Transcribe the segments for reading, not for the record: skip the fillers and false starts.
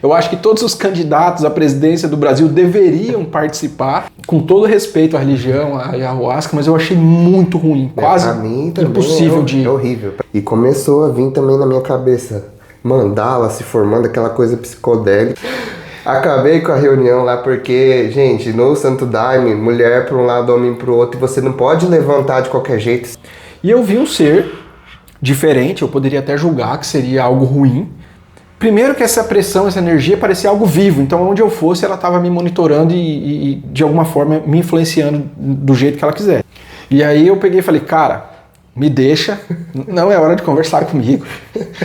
Eu acho que todos os candidatos à presidência do Brasil deveriam participar, com todo respeito à religião, à ayahuasca, mas eu achei muito ruim, quase pra mim também impossível de... É horrível. E começou a vir também na minha cabeça, mandala se formando, aquela coisa psicodélica. Acabei com a reunião lá porque, gente, no Santo Daime, mulher para um lado, homem para o outro, e você não pode levantar de qualquer jeito. E eu vi um ser diferente, eu poderia até julgar que seria algo ruim. Primeiro que essa pressão, essa energia parecia algo vivo, então onde eu fosse ela estava me monitorando e de alguma forma me influenciando do jeito que ela quiser. E aí eu peguei e falei, cara, me deixa, não é hora de conversar comigo,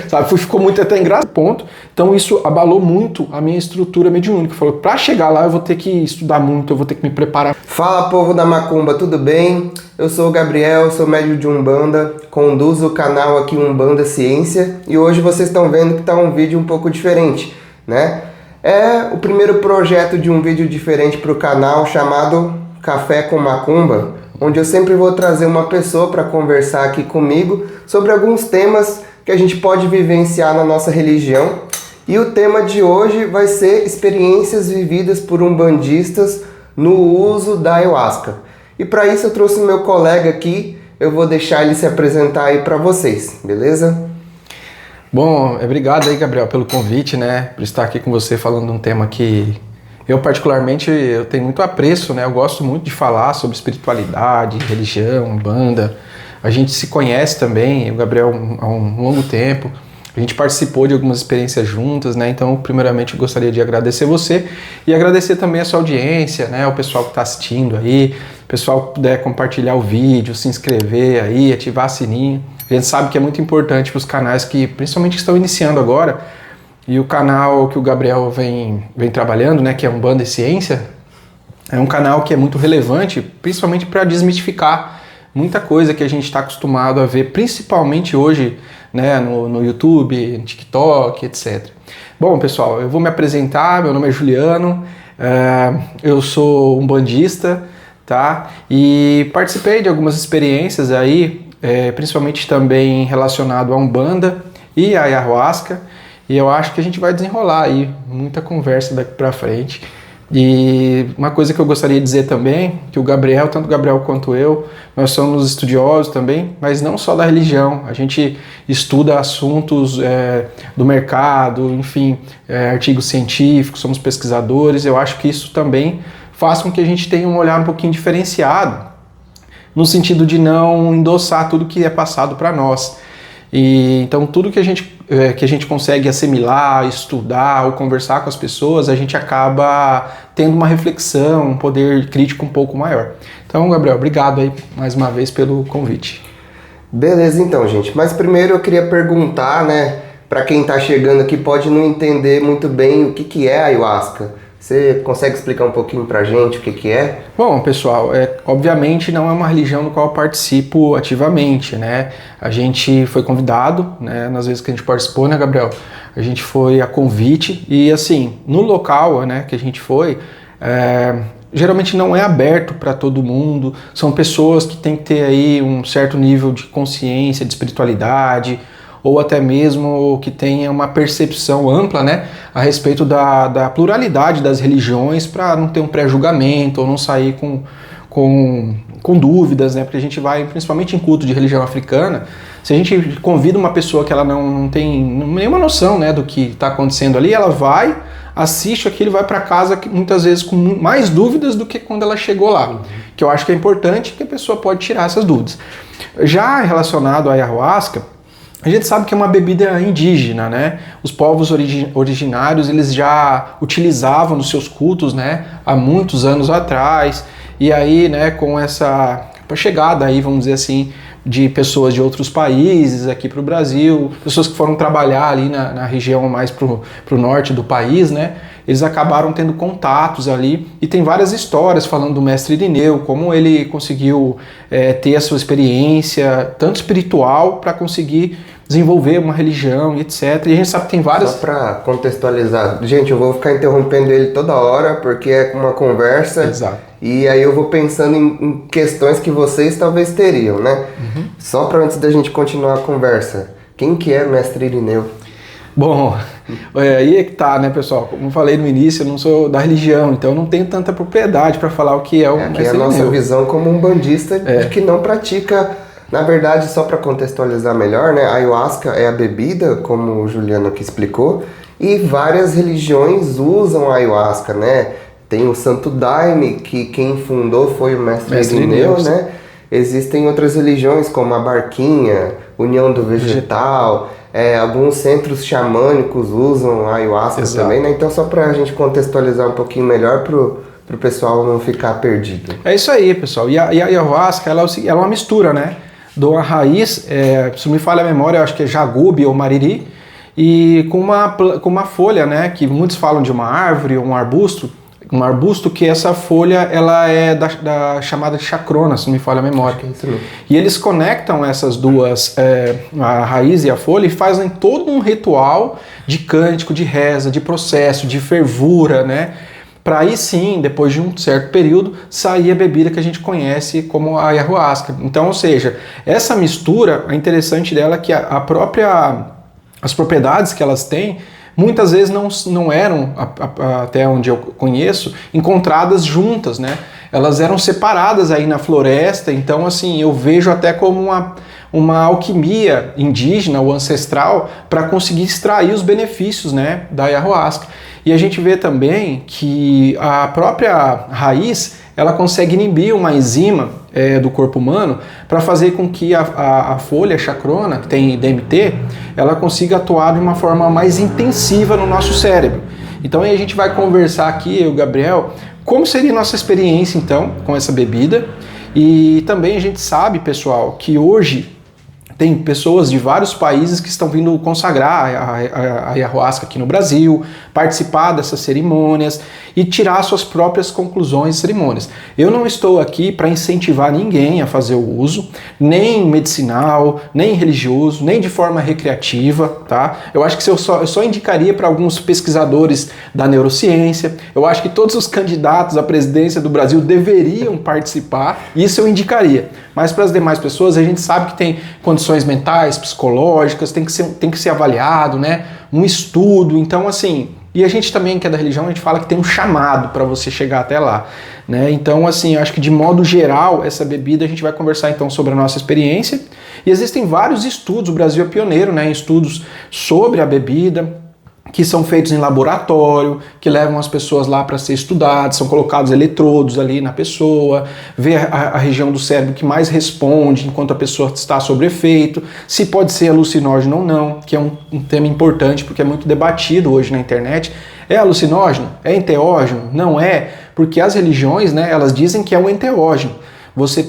sabe? Ficou muito até engraçado, ponto. Então isso abalou muito a minha estrutura mediúnica. Falou, para chegar lá eu vou ter que estudar muito, eu vou ter que me preparar. Fala, povo da Macumba, tudo bem? Eu sou o Gabriel, sou médium de Umbanda, conduzo o canal aqui Umbanda Ciência e hoje vocês estão vendo que está um vídeo um pouco diferente, né? É o primeiro projeto de um vídeo diferente para o canal chamado Café com Macumba, onde eu sempre vou trazer uma pessoa para conversar aqui comigo sobre alguns temas que a gente pode vivenciar na nossa religião. E o tema de hoje vai ser experiências vividas por umbandistas no uso da ayahuasca. E para isso eu trouxe o meu colega aqui, eu vou deixar ele se apresentar aí para vocês, beleza? Bom, obrigado aí, Gabriel, pelo convite, né, por estar aqui com você falando de um tema que eu particularmente eu tenho muito apreço, né, eu gosto muito de falar sobre espiritualidade, religião, Umbanda. A gente se conhece também, o Gabriel há um longo tempo. A gente participou de algumas experiências juntas, né? Então, primeiramente, eu gostaria de agradecer você e agradecer também a sua audiência, né? O pessoal que está assistindo aí, o pessoal que puder compartilhar o vídeo, se inscrever aí, ativar o sininho. A gente sabe que é muito importante para os canais que, principalmente, estão iniciando agora. E o canal que o Gabriel vem trabalhando, né? Que é Umbanda e Ciência, é um canal que é muito relevante, principalmente para desmistificar muita coisa que a gente está acostumado a ver, principalmente hoje, né, no YouTube, no TikTok, etc. Bom, pessoal, eu vou me apresentar, meu nome é Juliano, eu sou umbandista, tá? E participei de algumas experiências aí, principalmente também relacionado a Umbanda e a Ayahuasca, e eu acho que a gente vai desenrolar aí muita conversa daqui pra frente. E uma coisa que eu gostaria de dizer também, que o Gabriel, tanto o Gabriel quanto eu, nós somos estudiosos também, mas não só da religião, a gente estuda assuntos do mercado, enfim, artigos científicos, somos pesquisadores. Eu acho que isso também faz com que a gente tenha um olhar um pouquinho diferenciado, no sentido de não endossar tudo que é passado para nós. E então tudo que a gente consegue assimilar, estudar ou conversar com as pessoas, a gente acaba tendo uma reflexão, um poder crítico um pouco maior. Então, Gabriel, obrigado aí mais uma vez pelo convite. Beleza então, gente. Mas primeiro eu queria perguntar, né, para quem está chegando aqui pode não entender muito bem o que é a ayahuasca. Você consegue explicar um pouquinho pra gente o que é? Bom, pessoal, obviamente não é uma religião no qual eu participo ativamente, né? A gente foi convidado, né, nas vezes que a gente participou, né, Gabriel? A gente foi a convite e, assim, no local, né, que a gente foi, geralmente não é aberto para todo mundo. São pessoas que têm que ter aí um certo nível de consciência, de espiritualidade, ou até mesmo que tenha uma percepção ampla, né, a respeito da pluralidade das religiões, para não ter um pré-julgamento ou não sair com dúvidas, né, porque a gente vai, principalmente em culto de religião africana, se a gente convida uma pessoa que ela não tem nenhuma noção, né, do que está acontecendo ali, ela vai, assiste aquilo e vai para casa muitas vezes com mais dúvidas do que quando ela chegou lá, que eu acho que é importante que a pessoa pode tirar essas dúvidas. Já relacionado à ayahuasca, a gente sabe que é uma bebida indígena, né? Os povos originários, eles já utilizavam nos seus cultos, né, há muitos anos atrás. E aí, né, com essa chegada aí, vamos dizer assim, de pessoas de outros países aqui para o Brasil, pessoas que foram trabalhar ali na região mais para o norte do país, né? Eles acabaram tendo contatos ali, e tem várias histórias falando do mestre Irineu, como ele conseguiu ter a sua experiência, tanto espiritual, para conseguir desenvolver uma religião e etc. E a gente sabe que tem várias... Só para contextualizar, gente, eu vou ficar interrompendo ele toda hora, porque é uma conversa. Exato. E aí eu vou pensando em questões que vocês talvez teriam, né? Só para antes da gente continuar a conversa, quem que é mestre Irineu? Bom, aí é que tá, né, pessoal? Como eu falei no início, eu não sou da religião, então eu não tenho tanta propriedade para falar o que é o Aqui mestre é a nossa Irineu. visão como um bandista de que não pratica. Na verdade, só para contextualizar melhor, né? A ayahuasca é a bebida, como o Juliano aqui explicou, e várias religiões usam a ayahuasca, né? Tem o Santo Daime, que quem fundou foi o mestre Irineu, né? Existem outras religiões, como a Barquinha, União do Vegetal, alguns centros xamânicos usam a ayahuasca também, né? Então, só para a gente contextualizar um pouquinho melhor pro pessoal não ficar perdido. É isso aí, pessoal. E a ayahuasca, ela é uma mistura, né? De uma raiz, se não me falha a memória, eu acho que é jagube ou mariri, e com uma folha, né? Que muitos falam de uma árvore ou um arbusto que essa folha ela é da chamada de chacrona, se não me falha a memória. Acho que é isso mesmo. E eles conectam essas duas, a raiz e a folha, e fazem todo um ritual de cântico, de reza, de processo, de fervura, né? Para aí sim, depois de um certo período, sair a bebida que a gente conhece como a ayahuasca. Então, ou seja, essa mistura, é interessante dela que as propriedades que elas têm, muitas vezes não eram, até onde eu conheço, encontradas juntas, né? Elas eram separadas aí na floresta, então assim, eu vejo até como uma alquimia indígena ou ancestral para conseguir extrair os benefícios, né, da ayahuasca. E a gente vê também que a própria raiz, ela consegue inibir uma enzima do corpo humano para fazer com que a folha chacrona, que tem DMT, ela consiga atuar de uma forma mais intensiva no nosso cérebro. Então aí a gente vai conversar aqui, eu e o Gabriel, como seria a nossa experiência então com essa bebida. E também a gente sabe, pessoal, que hoje tem pessoas de vários países que estão vindo consagrar a ayahuasca aqui no Brasil, participar dessas cerimônias e tirar suas próprias conclusões de cerimônias. Eu não estou aqui para incentivar ninguém a fazer o uso, nem medicinal, nem religioso, nem de forma recreativa, tá? Eu acho que eu só indicaria para alguns pesquisadores da neurociência. Eu acho que todos os candidatos à presidência do Brasil deveriam participar, isso eu indicaria. Mas para as demais pessoas, a gente sabe que tem condições mentais, psicológicas, tem que ser avaliado, né? Um estudo, então assim... E a gente também, que é da religião, a gente fala que tem um chamado para você chegar até lá, né? Então assim, eu acho que de modo geral, essa bebida, a gente vai conversar então sobre a nossa experiência. E existem vários estudos, o Brasil é pioneiro, né? Em estudos sobre a bebida, que são feitos em laboratório, que levam as pessoas lá para ser estudadas, são colocados eletrodos ali na pessoa, ver a região do cérebro que mais responde enquanto a pessoa está sob efeito, se pode ser alucinógeno ou não, que é um tema importante porque é muito debatido hoje na internet. É alucinógeno? É enteógeno? Não é, porque as religiões, né, elas dizem que é um enteógeno. Você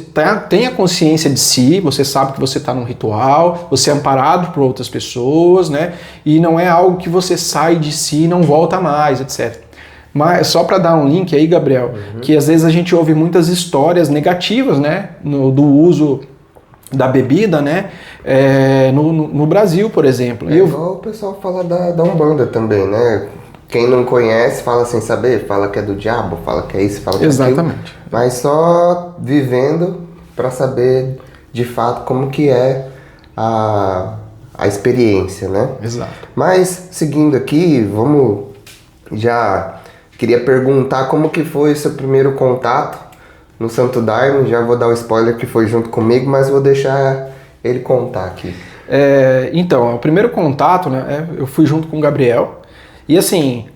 tem a consciência de si, você sabe que você está num ritual, você é amparado por outras pessoas, né? E não é algo que você sai de si e não volta mais, etc. Mas só para dar um link aí, Gabriel, que às vezes a gente ouve muitas histórias negativas, né? Do uso da bebida, né? No Brasil, por exemplo. Igual o pessoal fala da Umbanda também, né? Quem não conhece fala sem saber, fala que é do diabo, fala que é isso, fala que é aquilo. Exatamente. Mas só vivendo para saber de fato como que é a experiência, né? Exato. Mas seguindo aqui, queria perguntar como que foi o seu primeiro contato no Santo Daime. Já vou dar o spoiler que foi junto comigo, mas vou deixar ele contar aqui. Então, o primeiro contato, né, eu fui junto com o Gabriel. E assim,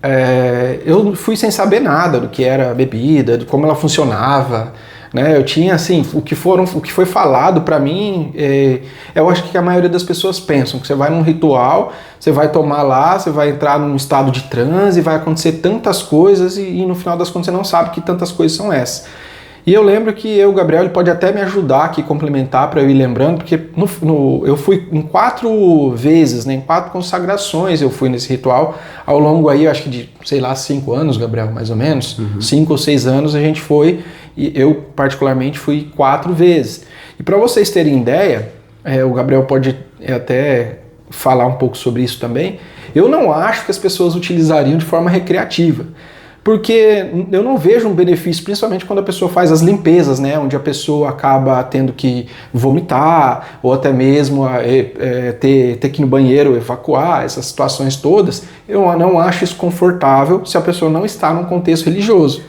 eu fui sem saber nada do que era a bebida, de como ela funcionava, né? Eu tinha assim, o que foi falado para mim, eu acho que a maioria das pessoas pensam que você vai num ritual, você vai tomar lá, você vai entrar num estado de transe, vai acontecer tantas coisas e no final das contas você não sabe que tantas coisas são essas. E eu lembro que o Gabriel, ele pode até me ajudar aqui, complementar para eu ir lembrando, porque eu fui em 4 vezes, né, em 4 consagrações eu fui nesse ritual, ao longo aí, acho que de, 5 anos, Gabriel, mais ou menos, 5 ou 6 anos a gente foi, e eu particularmente fui 4 vezes. E para vocês terem ideia, o Gabriel pode até falar um pouco sobre isso também, eu não acho que as pessoas utilizariam de forma recreativa. porque eu não vejo um benefício, principalmente quando a pessoa faz as limpezas, né, onde a pessoa acaba tendo que vomitar, ou até mesmo ter que ir no banheiro evacuar, essas situações todas. Eu não acho isso confortável se a pessoa não está num contexto religioso.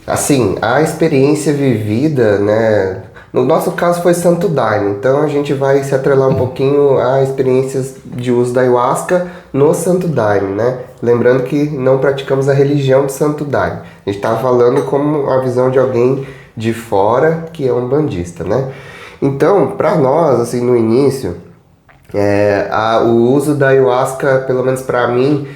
Assim, a experiência vivida, né? No nosso caso foi Santo Daime, então a gente vai se atrelar um pouquinho a experiências de uso da ayahuasca no Santo Daime, né? Lembrando que não praticamos a religião de Santo Daime. A gente estava falando como a visão de alguém de fora que é um bandista, né? Então, para nós, assim, no início, o uso da ayahuasca, pelo menos para mim,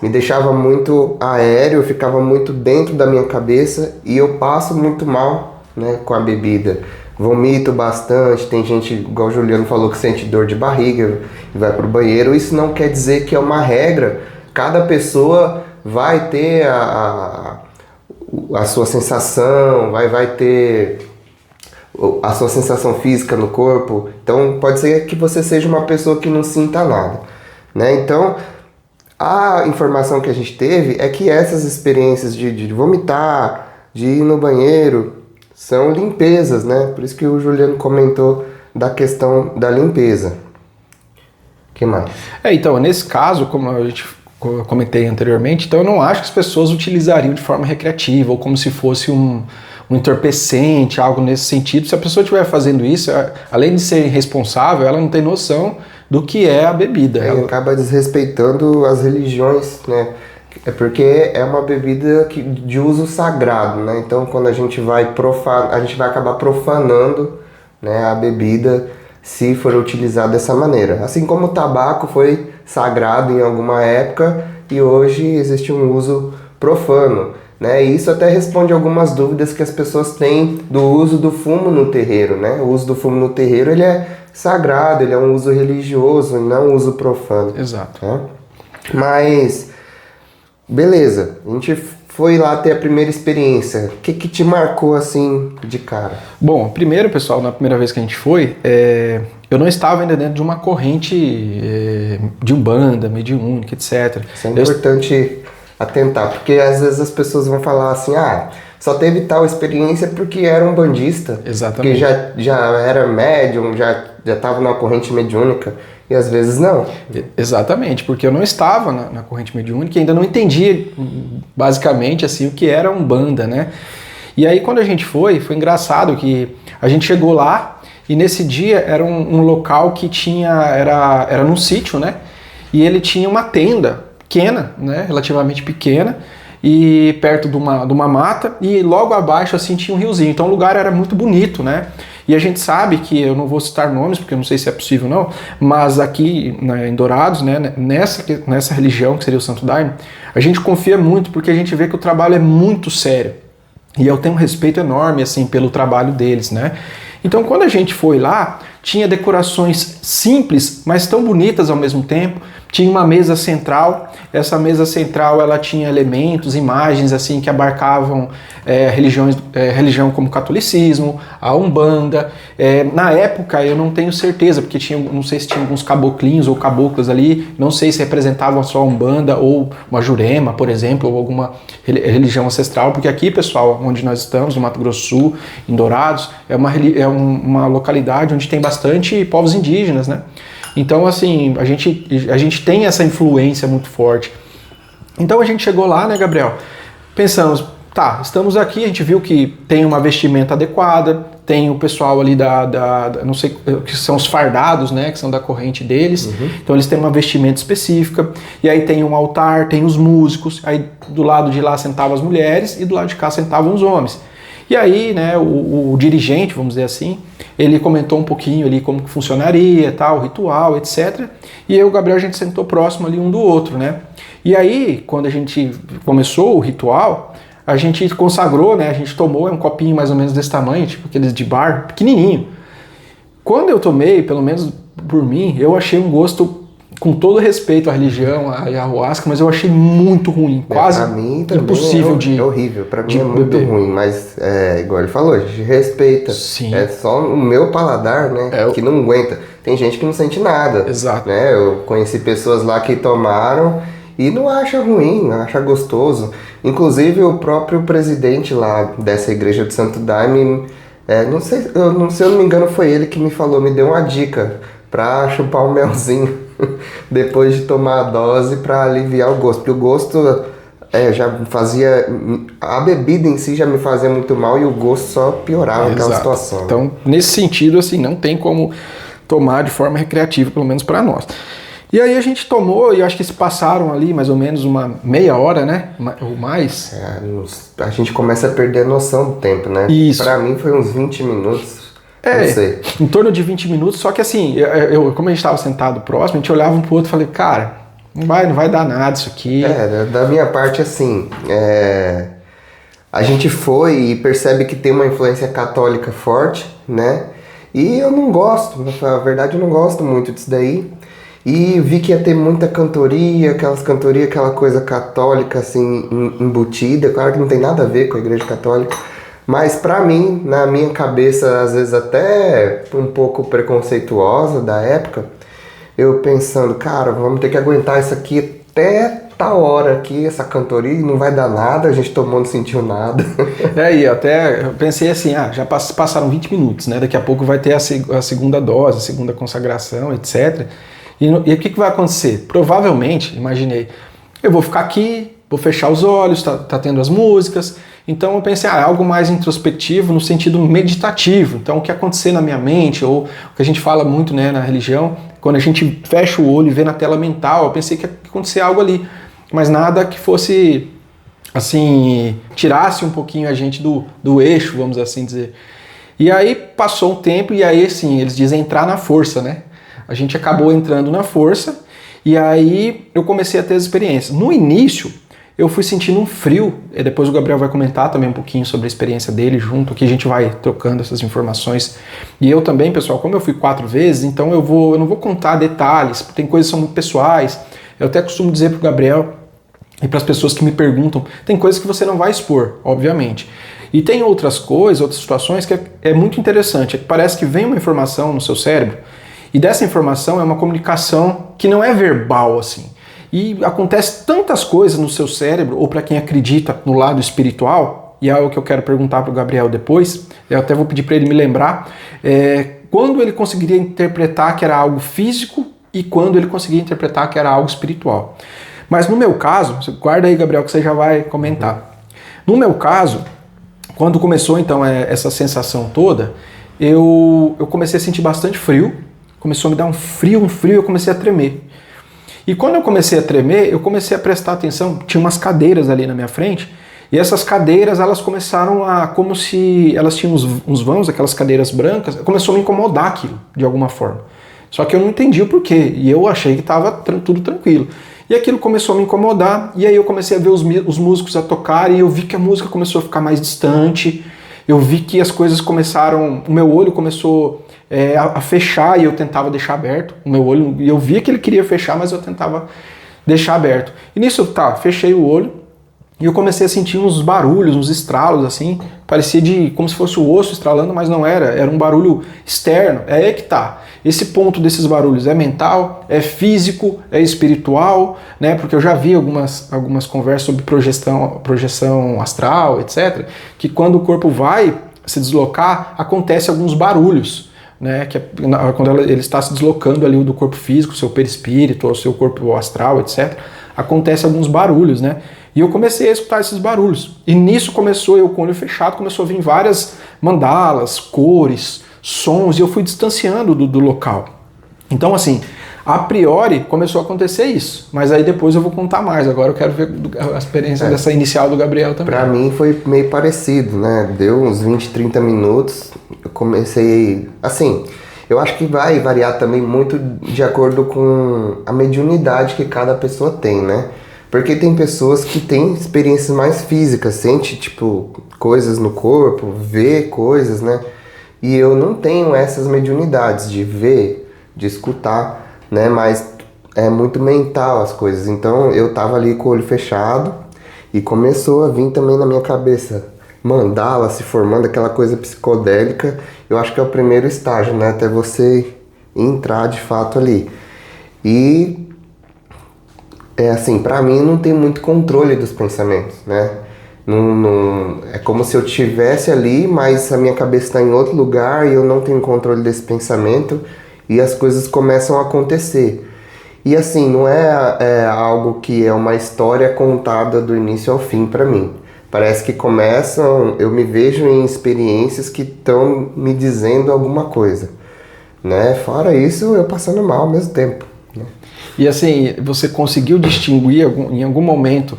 me deixava muito aéreo, ficava muito dentro da minha cabeça e eu passo muito mal, né, com a bebida. Vomito bastante, tem gente, igual o Juliano falou, que sente dor de barriga e vai pro banheiro. Isso não quer dizer que é uma regra. Cada pessoa vai ter a sua sensação, vai ter a sua sensação física no corpo. Então pode ser que você seja uma pessoa que não sinta nada, né? Então a informação que a gente teve é que essas experiências de vomitar, de ir no banheiro, são limpezas, né? Por isso que o Juliano comentou da questão da limpeza. O que mais? Então, nesse caso, como a gente comentei anteriormente, então eu não acho que as pessoas utilizariam de forma recreativa ou como se fosse um entorpecente, algo nesse sentido. Se a pessoa estiver fazendo isso, além de ser irresponsável, ela não tem noção do que é a bebida. Ela acaba desrespeitando as religiões, né? É porque é uma bebida de uso sagrado, né? Então, quando a gente vai a gente vai acabar profanando, né, a bebida se for utilizada dessa maneira. Assim como o tabaco foi sagrado em alguma época e hoje existe um uso profano, né? E isso até responde algumas dúvidas que as pessoas têm do uso do fumo no terreiro, né? O uso do fumo no terreiro, ele é sagrado, ele é um uso religioso, não um uso profano. Exato. Né? Mas, beleza, a gente foi lá ter a primeira experiência. O que te marcou assim de cara? Bom, primeiro, pessoal, na primeira vez que a gente foi, eu não estava ainda dentro de uma corrente de umbanda, mediúnica, etc. Isso é importante atentar, porque às vezes as pessoas vão falar assim, só teve tal experiência porque era um bandista. Exatamente. Porque já era médium, já estava numa corrente mediúnica. E às vezes não. Exatamente, porque eu não estava na corrente mediúnica e ainda não entendia basicamente assim o que era Umbanda, né? E aí quando a gente foi engraçado que a gente chegou lá e nesse dia era um local que era num sítio, né? E ele tinha uma tenda pequena, né? Relativamente pequena, e perto de uma mata, e logo abaixo assim tinha um riozinho. Então o lugar era muito bonito, né? E a gente sabe que, eu não vou citar nomes, porque eu não sei se é possível não, mas aqui em Dourados, né, nessa religião, que seria o Santo Daime, a gente confia muito, porque a gente vê que o trabalho é muito sério. E eu tenho um respeito enorme, assim, pelo trabalho deles, né? Então, quando a gente foi lá, tinha decorações simples, mas tão bonitas ao mesmo tempo. Tinha uma mesa central. Essa mesa central, ela tinha elementos, imagens assim que abarcavam religião como o catolicismo, a Umbanda. Na época, eu não tenho certeza, porque não sei se tinha alguns caboclinhos ou caboclas ali. Não sei se representavam só a Umbanda ou uma Jurema, por exemplo, ou alguma religião ancestral. Porque aqui, pessoal, onde nós estamos, no Mato Grosso do Sul, em Dourados, é uma localidade onde tem bastante povos indígenas, né? Então, assim, a gente tem essa influência muito forte. Então a gente chegou lá, né, Gabriel? Pensamos, tá, estamos aqui, a gente viu que tem uma vestimenta adequada, tem o pessoal ali não sei, que são os fardados, né, que são da corrente deles. Uhum. Então eles têm uma vestimenta específica, e aí tem um altar, tem os músicos, aí do lado de lá sentavam as mulheres e do lado de cá sentavam os homens. E aí, né, o dirigente, vamos dizer assim, ele comentou um pouquinho ali como que funcionaria, tal, o ritual, etc. E eu e o Gabriel, a gente sentou próximo ali um do outro, né? E aí, quando a gente começou o ritual, a gente consagrou, né? A gente tomou um copinho mais ou menos desse tamanho, tipo aqueles de bar, pequenininho. Quando eu tomei, pelo menos por mim, eu achei um gosto, com todo respeito à religião, à ayahuasca, mas eu achei muito ruim, quase impossível é horrível, pra mim é muito ruim, mas igual ele falou, a gente respeita. Sim. É só o meu paladar, né, que não aguenta. tem gente que não sente nada. Exato. Né? Eu conheci pessoas lá que tomaram e não acha ruim, acha gostoso. Inclusive o próprio presidente lá dessa igreja de Santo Daime, não sei, se eu não me engano foi ele que me falou, me deu uma dica pra chupar um melzinho depois de tomar a dose para aliviar o gosto. Porque o gosto já fazia... A bebida em si já me fazia muito mal e o gosto só piorava aquela situação. Então, nesse sentido, assim, não tem como tomar de forma recreativa, pelo menos para nós. E aí a gente tomou, e acho que se passaram ali mais ou menos uma meia hora, né? Ou mais. A gente começa a perder a noção do tempo, né? Isso. Pra mim foi uns 20 minutos. Não sei. Em torno de 20 minutos, só que assim, como a gente estava sentado próximo, a gente olhava um pro outro e falei, cara, não vai dar nada isso aqui. Da minha parte, assim, a gente foi e percebe que tem uma influência católica forte, né? E eu não gosto, na verdade eu não gosto muito disso daí. E vi que ia ter muita cantoria, aquela coisa católica, assim, embutida. Claro que não tem nada a ver com a igreja católica. Mas pra mim, na minha cabeça, às vezes até um pouco preconceituosa da época, eu pensando, cara, vamos ter que aguentar isso aqui até tal hora aqui, essa cantoria, e não vai dar nada, a gente tomou, não sentiu nada. E até eu pensei assim, já passaram 20 minutos, né? Daqui a pouco vai ter a segunda dose, a segunda consagração, etc. E o que vai acontecer? Provavelmente, imaginei, eu vou ficar aqui, vou fechar os olhos, tá tendo as músicas. Então eu pensei, algo mais introspectivo no sentido meditativo. Então o que acontecer na minha mente, ou o que a gente fala muito, né, na religião, quando a gente fecha o olho e vê na tela mental, eu pensei que ia acontecer algo ali. Mas nada que fosse, assim, tirasse um pouquinho a gente do eixo, vamos assim dizer. E aí passou um tempo e aí, assim, eles dizem entrar na força, né? A gente acabou entrando na força e aí eu comecei a ter as experiências. No início, eu fui sentindo um frio, e depois o Gabriel vai comentar também um pouquinho sobre a experiência dele junto, que a gente vai trocando essas informações. E eu também, pessoal, como eu fui 4 vezes, então eu não vou contar detalhes, tem coisas que são muito pessoais. Eu até costumo dizer pro Gabriel e para as pessoas que me perguntam, tem coisas que você não vai expor, obviamente. E tem outras coisas, outras situações que é muito interessante, é que parece que vem uma informação no seu cérebro, e dessa informação é uma comunicação que não é verbal, assim. E acontece tantas coisas no seu cérebro, ou para quem acredita no lado espiritual, e é algo que eu quero perguntar para o Gabriel depois, eu até vou pedir para ele me lembrar, quando ele conseguiria interpretar que era algo físico e quando ele conseguia interpretar que era algo espiritual. Mas no meu caso, guarda aí, Gabriel, que você já vai comentar. No meu caso, quando começou então essa sensação toda, eu comecei a sentir bastante frio, começou a me dar um frio, eu comecei a tremer. E quando eu comecei a tremer, eu comecei a prestar atenção, tinha umas cadeiras ali na minha frente, e essas cadeiras, elas começaram como se elas tinham uns vãos, aquelas cadeiras brancas, começou a me incomodar aquilo, de alguma forma. Só que eu não entendi o porquê, e eu achei que estava tudo tranquilo. E aquilo começou a me incomodar, e aí eu comecei a ver os músicos a tocar, e eu vi que a música começou a ficar mais distante, eu vi que as coisas começaram, o meu olho começou a fechar, e eu tentava deixar aberto o meu olho, e eu via que ele queria fechar, mas eu tentava deixar aberto. E nisso, fechei o olho, e eu comecei a sentir uns barulhos, uns estralos, assim, parecia como se fosse o osso estralando, mas não era um barulho externo. É aí que tá. Esse ponto desses barulhos é mental, é físico, é espiritual, né? Porque eu já vi algumas conversas sobre projeção astral, etc., que quando o corpo vai se deslocar, acontece alguns barulhos, né? Que quando ele está se deslocando ali do corpo físico, seu perispírito, ou seu corpo astral, etc., acontece alguns barulhos, né? E eu comecei a escutar esses barulhos. E nisso eu com o olho fechado, começou a vir várias mandalas, cores, sons, e eu fui distanciando do local. Então, assim, a priori começou a acontecer isso. Mas aí depois eu vou contar mais. Agora eu quero ver a experiência dessa inicial do Gabriel também. Pra mim foi meio parecido, né? Deu uns 20, 30 minutos. Eu comecei... Assim, eu acho que vai variar também muito de acordo com a mediunidade que cada pessoa tem, né? Porque tem pessoas que têm experiências mais físicas, sente, tipo, coisas no corpo, vê coisas, né? E eu não tenho essas mediunidades de ver, de escutar, né? Mas é muito mental as coisas. Então eu tava ali com o olho fechado e começou a vir também na minha cabeça mandala se formando, aquela coisa psicodélica. Eu acho que é o primeiro estágio, né? Até você entrar de fato ali. E é assim, pra mim não tem muito controle dos pensamentos, né? É como se eu estivesse ali, mas a minha cabeça está em outro lugar e eu não tenho controle desse pensamento e as coisas começam a acontecer. E assim, não é algo que é uma história contada do início ao fim para mim. Parece que eu me vejo em experiências que estão me dizendo alguma coisa, né? Fora isso, eu passando mal ao mesmo tempo, né? E assim, você conseguiu distinguir em algum momento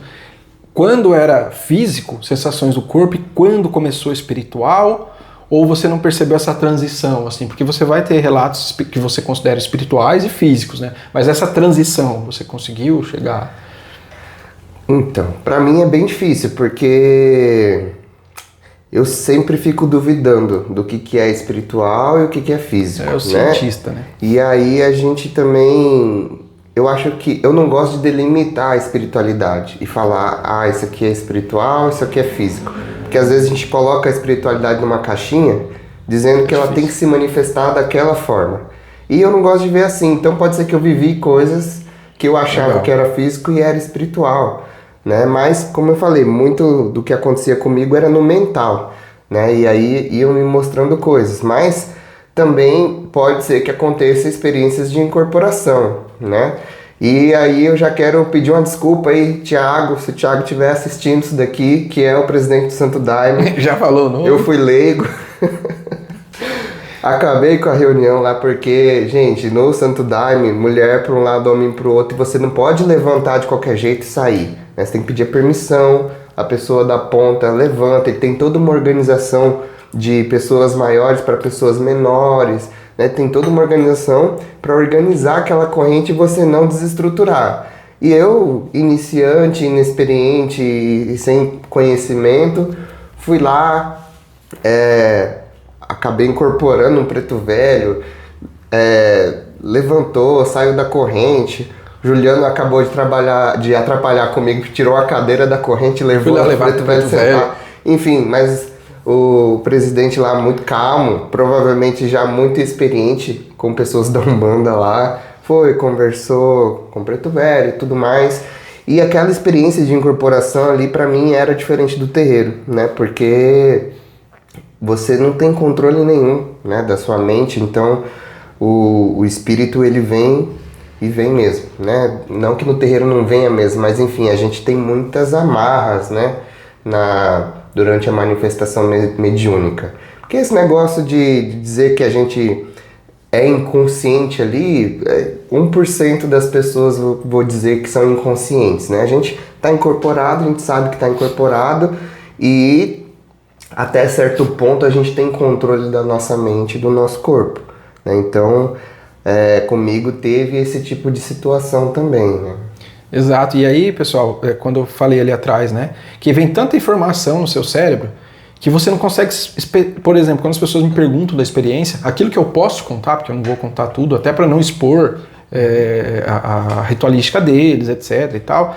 quando era físico, sensações do corpo, e quando começou espiritual? Ou você não percebeu essa transição, assim? Porque você vai ter relatos que você considera espirituais e físicos, né? Mas essa transição, você conseguiu chegar? Então, pra mim é bem difícil, porque eu sempre fico duvidando do que é espiritual e o que é físico, É o cientista, né? E aí a gente também... Eu acho que eu não gosto de delimitar a espiritualidade e falar, isso aqui é espiritual, isso aqui é físico. Porque às vezes a gente coloca a espiritualidade numa caixinha, dizendo que ela tem que se manifestar daquela forma. E eu não gosto de ver assim, então pode ser que eu vivi coisas que eu achava que era físico e era espiritual, né? Mas, como eu falei, muito do que acontecia comigo era no mental, né? E aí iam me mostrando coisas, mas também pode ser que aconteça experiências de incorporação, né? E aí eu já quero pedir uma desculpa aí, Thiago, se o Thiago estiver assistindo isso daqui, que é o presidente do Santo Daime. Já falou, não? Eu fui leigo. Acabei com a reunião lá porque, gente, no Santo Daime, mulher para um lado, homem para o outro, e você não pode levantar de qualquer jeito e sair, né? Você tem que pedir permissão, a pessoa da ponta levanta, e tem toda uma organização de pessoas maiores para pessoas menores, né? Tem toda uma organização para organizar aquela corrente e você não desestruturar. E eu, iniciante, inexperiente e sem conhecimento, fui lá, acabei incorporando um preto velho, levantou, saiu da corrente. Juliano acabou de atrapalhar comigo, tirou a cadeira da corrente e levou o preto velho sentar. Enfim, mas o presidente lá muito calmo, provavelmente já muito experiente com pessoas da Umbanda lá, conversou com o preto velho e tudo mais. E aquela experiência de incorporação ali pra mim era diferente do terreiro, né? Porque você não tem controle nenhum, né, da sua mente, então o espírito ele vem e vem mesmo, né? Não que no terreiro não venha mesmo, mas enfim, a gente tem muitas amarras, né, durante a manifestação mediúnica. Porque esse negócio de dizer que a gente é inconsciente ali, 1% das pessoas vou dizer que são inconscientes, né? A gente está incorporado, a gente sabe que está incorporado e até certo ponto a gente tem controle da nossa mente e do nosso corpo, né? Então, comigo teve esse tipo de situação também, né? Exato. E aí, pessoal, quando eu falei ali atrás, né, que vem tanta informação no seu cérebro que você não consegue, por exemplo, quando as pessoas me perguntam da experiência, aquilo que eu posso contar, porque eu não vou contar tudo, até para não expor a ritualística deles, etc e tal,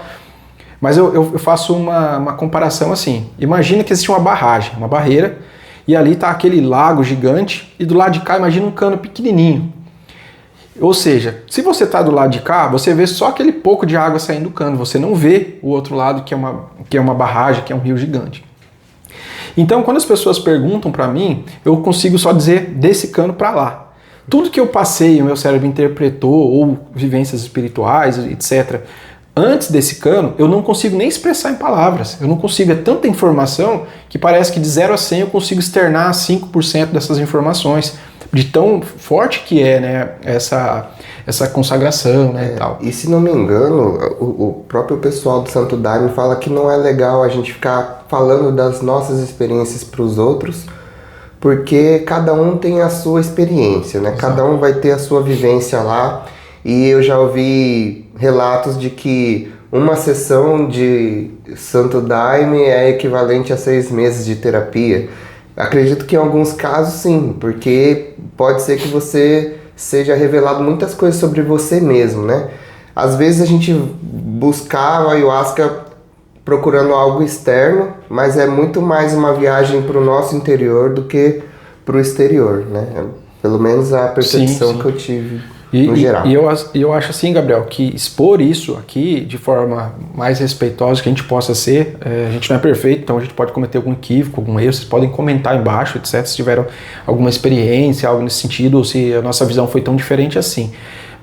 mas eu faço uma comparação assim. Imagina que existe uma barragem, uma barreira, e ali está aquele lago gigante, e do lado de cá imagina um cano pequenininho. Ou seja, se você está do lado de cá, você vê só aquele pouco de água saindo do cano, você não vê o outro lado que é uma barragem, que é um rio gigante. Então, quando as pessoas perguntam para mim, eu consigo só dizer desse cano para lá. Tudo que eu passei, o meu cérebro interpretou, ou vivências espirituais, etc., antes desse cano, eu não consigo nem expressar em palavras. Eu não consigo, é tanta informação que parece que de 0 a 100 eu consigo externar 5% dessas informações. De tão forte que é, né, essa consagração, né, e tal. E se não me engano, o próprio pessoal do Santo Daime fala que não é legal a gente ficar falando das nossas experiências para os outros, porque cada um tem a sua experiência, né? Exato. Cada um vai ter a sua vivência lá, e eu já ouvi relatos de que uma sessão de Santo Daime é equivalente a 6 meses de terapia. Acredito que em alguns casos sim, porque pode ser que você seja revelado muitas coisas sobre você mesmo, né? Às vezes a gente buscava a ayahuasca procurando algo externo, mas é muito mais uma viagem para o nosso interior do que para o exterior, né? Pelo menos a percepção Sim, sim. que eu tive no geral. E eu acho assim, Gabriel, que expor isso aqui de forma mais respeitosa que a gente possa ser, a gente não é perfeito, então a gente pode cometer algum equívoco, algum erro, vocês podem comentar embaixo, etc, se tiveram alguma experiência, algo nesse sentido, ou se a nossa visão foi tão diferente assim.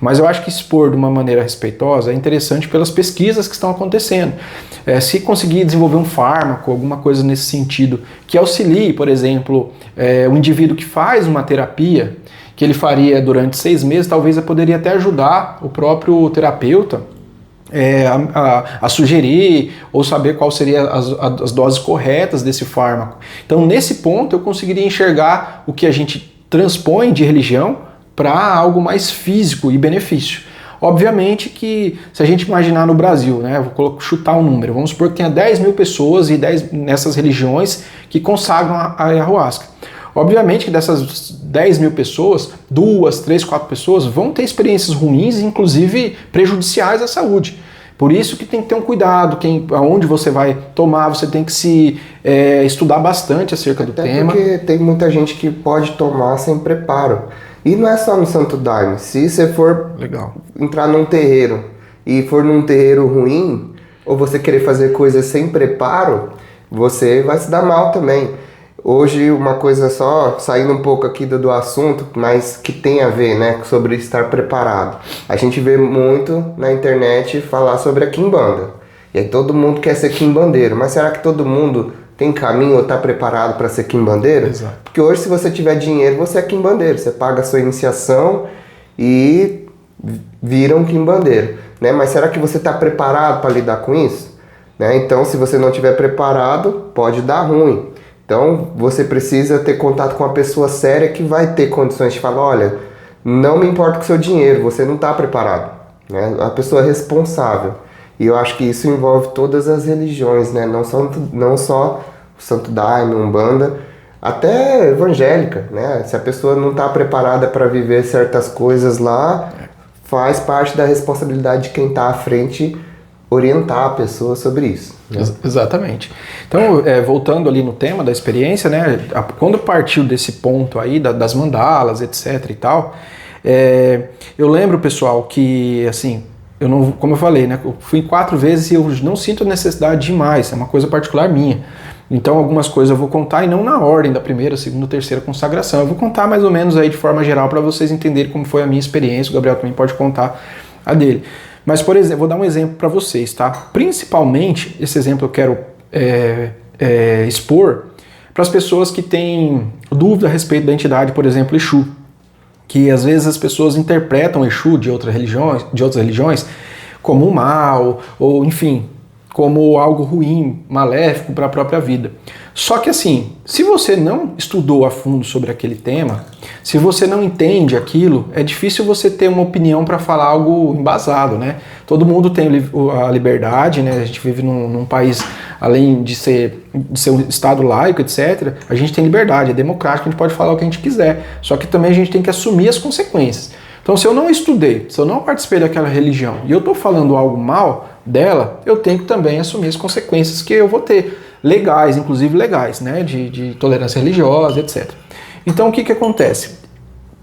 Mas eu acho que expor de uma maneira respeitosa é interessante pelas pesquisas que estão acontecendo. Se conseguir desenvolver um fármaco, alguma coisa nesse sentido, que auxilie, por exemplo, o indivíduo que faz uma terapia, que ele faria durante 6 meses, talvez eu poderia até ajudar o próprio terapeuta a sugerir ou saber qual seria as doses corretas desse fármaco. Então, nesse ponto, eu conseguiria enxergar o que a gente transpõe de religião para algo mais físico e benefício. Obviamente que, se a gente imaginar no Brasil, né, eu vou chutar um número, vamos supor que tenha 10 mil pessoas e 10 nessas religiões que consagram a ayahuasca. Obviamente que dessas 10 mil pessoas, 2, 3, 4 pessoas vão ter experiências ruins, inclusive prejudiciais à saúde. Por isso que tem que ter um cuidado, aonde você vai tomar, você tem que estudar bastante acerca do tema. Porque tem muita gente que pode tomar sem preparo. E não é só no Santo Daime. Se você for entrar num terreiro e for num terreiro ruim, ou você querer fazer coisas sem preparo, você vai se dar mal também. Hoje, uma coisa só, saindo um pouco aqui do assunto, mas que tem a ver, né, sobre estar preparado. A gente vê muito na internet falar sobre a quimbanda. E aí todo mundo quer ser quimbandeiro. Mas será que todo mundo tem caminho ou está preparado para ser quimbandeiro? Exato. Porque hoje, se você tiver dinheiro, você é quimbandeiro. Você paga a sua iniciação e vira um quimbandeiro, né? Mas será que você está preparado para lidar com isso? Né? Então, se você não estiver preparado, pode dar ruim. Então, você precisa ter contato com uma pessoa séria que vai ter condições de falar, olha, não me importa com o seu dinheiro, você não está preparado. Né? A pessoa responsável. E eu acho que isso envolve todas as religiões, né? Não só o Santo Daime, Umbanda, até evangélica, né? Se a pessoa não está preparada para viver certas coisas lá, faz parte da responsabilidade de quem está à frente orientar a pessoa sobre isso. Né? Exatamente. Então, voltando ali no tema da experiência, né? Quando partiu desse ponto aí das mandalas, etc e tal, eu lembro, pessoal, que assim, eu não, como eu falei, né? Eu fui 4 vezes e eu não sinto necessidade de mais, é uma coisa particular minha. Então, algumas coisas eu vou contar e não na ordem da primeira, segunda, terceira consagração. Eu vou contar mais ou menos aí de forma geral para vocês entenderem como foi a minha experiência. O Gabriel também pode contar a dele. Mas, por exemplo, vou dar um exemplo para vocês, tá? Principalmente, esse exemplo eu quero expor para as pessoas que têm dúvida a respeito da entidade, por exemplo, Exu. Que às vezes as pessoas interpretam Exu de outras religiões como um mal, ou enfim, como algo ruim, maléfico para a própria vida. Só que assim, se você não estudou a fundo sobre aquele tema, se você não entende aquilo, é difícil você ter uma opinião para falar algo embasado, né? Todo mundo tem a liberdade, né? A gente vive num país, além de ser um estado laico, etc., a gente tem liberdade, é democrático, a gente pode falar o que a gente quiser. Só que também a gente tem que assumir as consequências. Então, se eu não estudei, se eu não participei daquela religião e eu estou falando algo mal dela, eu tenho que também assumir as consequências que eu vou ter, legais, inclusive legais, né, de tolerância religiosa, etc. Então, o que acontece?